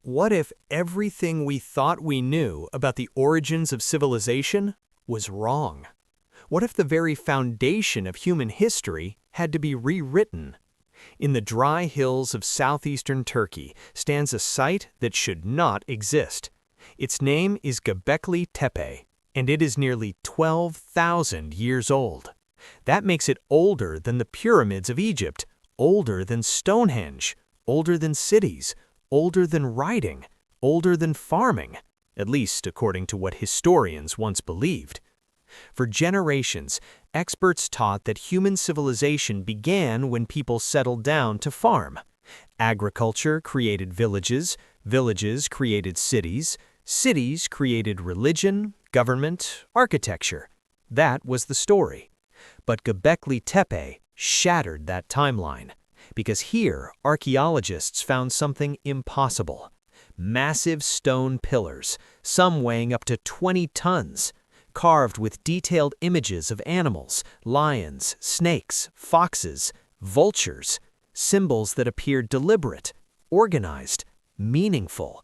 What if everything we thought we knew about the origins of civilization was wrong? What if the very foundation of human history had to be rewritten? In the dry hills of southeastern Turkey stands a site that should not exist. Its name is Göbekli Tepe, and it is nearly 12,000 years old. That makes it older than the pyramids of Egypt, older than Stonehenge, older than cities, older than writing, older than farming, at least according to what historians once believed. For generations, experts taught that human civilization began when people settled down to farm. Agriculture created villages, villages created cities, cities created religion, government, architecture. That was the story. But Göbekli Tepe shattered that timeline, because here archaeologists found something impossible. Massive stone pillars, some weighing up to 20 tons, carved with detailed images of animals, lions, snakes, foxes, vultures, symbols that appeared deliberate, organized, meaningful.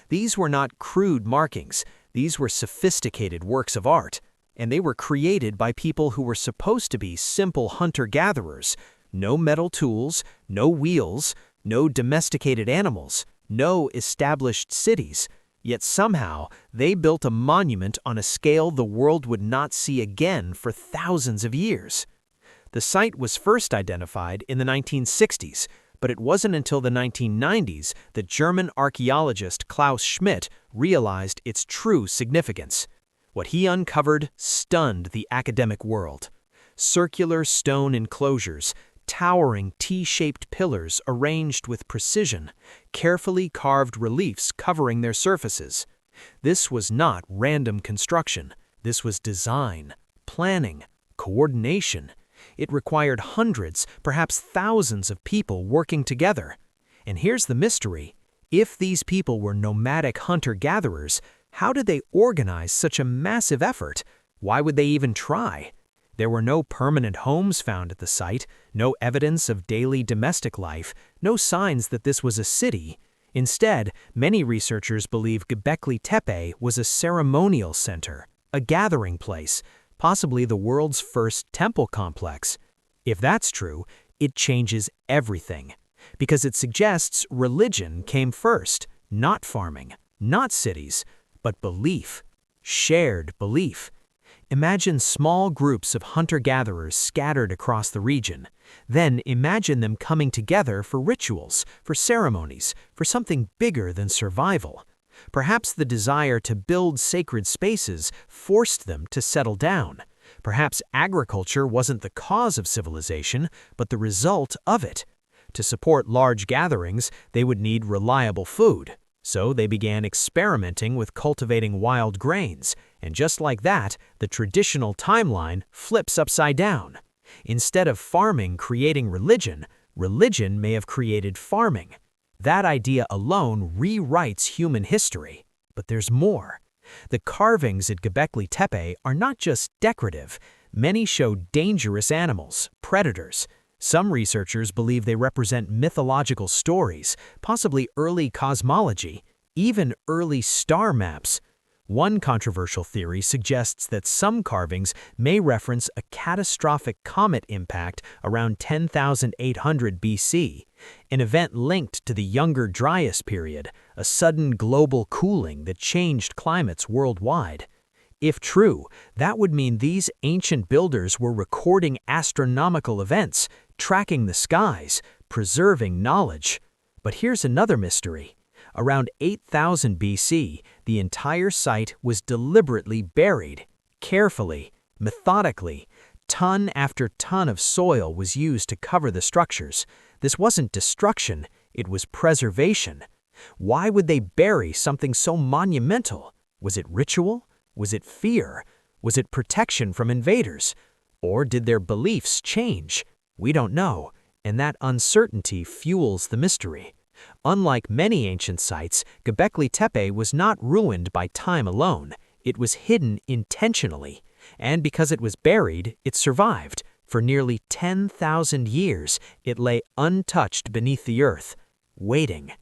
These were not crude markings, these were sophisticated works of art, and they were created by people who were supposed to be simple hunter-gatherers. No metal tools, no wheels, no domesticated animals, no established cities. Yet somehow, they built a monument on a scale the world would not see again for thousands of years. The site was first identified in the 1960s, but it wasn't until the 1990s that German archaeologist Klaus Schmidt realized its true significance. What he uncovered stunned the academic world. Circular stone enclosures, towering T-shaped pillars arranged with precision, carefully carved reliefs covering their surfaces. This was not random construction. This was design, planning, coordination. It required hundreds, perhaps thousands of people working together. And here's the mystery. If these people were nomadic hunter-gatherers, how did they organize such a massive effort? Why would they even try? There were no permanent homes found at the site, no evidence of daily domestic life, no signs that this was a city. Instead, many researchers believe Göbekli Tepe was a ceremonial center, a gathering place, possibly the world's first temple complex. If that's true, it changes everything, because it suggests religion came first, not farming, not cities, but belief, shared belief. Imagine small groups of hunter-gatherers scattered across the region. Then imagine them coming together for rituals, for ceremonies, for something bigger than survival. Perhaps the desire to build sacred spaces forced them to settle down. Perhaps agriculture wasn't the cause of civilization, but the result of it. To support large gatherings, they would need reliable food. So they began experimenting with cultivating wild grains, and just like that, the traditional timeline flips upside down. Instead of farming creating religion, religion may have created farming. That idea alone rewrites human history. But there's more. The carvings at Göbekli Tepe are not just decorative. Many show dangerous animals, predators. Some researchers believe they represent mythological stories, possibly early cosmology, even early star maps. One controversial theory suggests that some carvings may reference a catastrophic comet impact around 10,800 BC, an event linked to the Younger Dryas period, a sudden global cooling that changed climates worldwide. If true, that would mean these ancient builders were recording astronomical events, tracking the skies, preserving knowledge. But here's another mystery. Around 8,000 BC, the entire site was deliberately buried, carefully, methodically. Ton after ton of soil was used to cover the structures. This wasn't destruction, it was preservation. Why would they bury something so monumental? Was it ritual? Was it fear? Was it protection from invaders? Or did their beliefs change? We don't know, and that uncertainty fuels the mystery. Unlike many ancient sites, Göbekli Tepe was not ruined by time alone. It was hidden intentionally. And because it was buried, it survived. For nearly 10,000 years, it lay untouched beneath the earth, waiting.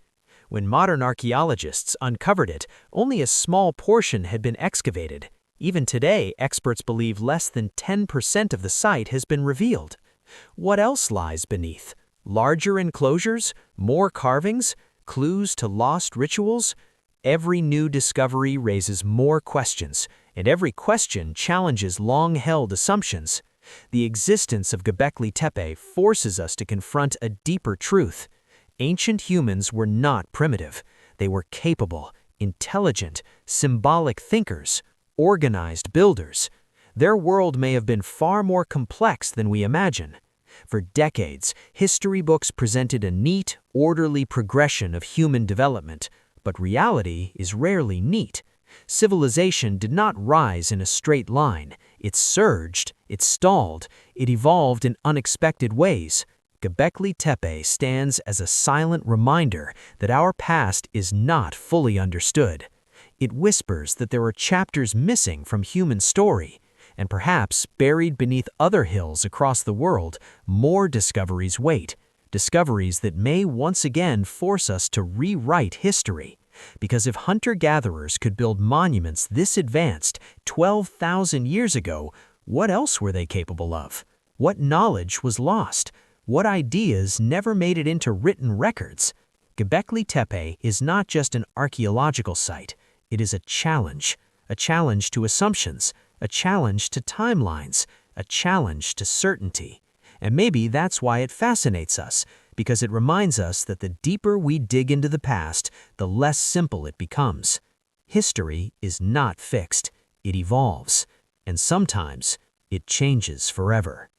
When modern archaeologists uncovered it, only a small portion had been excavated. Even today, experts believe less than 10% of the site has been revealed. What else lies beneath? Larger enclosures? More carvings? Clues to lost rituals? Every new discovery raises more questions, and every question challenges long-held assumptions. The existence of Göbekli Tepe forces us to confront a deeper truth. Ancient humans were not primitive. They were capable, intelligent, symbolic thinkers, organized builders. Their world may have been far more complex than we imagine. For decades, history books presented a neat, orderly progression of human development, but reality is rarely neat. Civilization did not rise in a straight line. It surged, it stalled, it evolved in unexpected ways. Göbekli Tepe stands as a silent reminder that our past is not fully understood. It whispers that there are chapters missing from human story, and perhaps buried beneath other hills across the world, more discoveries wait, discoveries that may once again force us to rewrite history. Because if hunter-gatherers could build monuments this advanced 12,000 years ago, what else were they capable of? What knowledge was lost? What ideas never made it into written records? Göbekli Tepe is not just an archaeological site. It is a challenge to assumptions, a challenge to timelines, a challenge to certainty. And maybe that's why it fascinates us, because it reminds us that the deeper we dig into the past, the less simple it becomes. History is not fixed, it evolves, and sometimes it changes forever.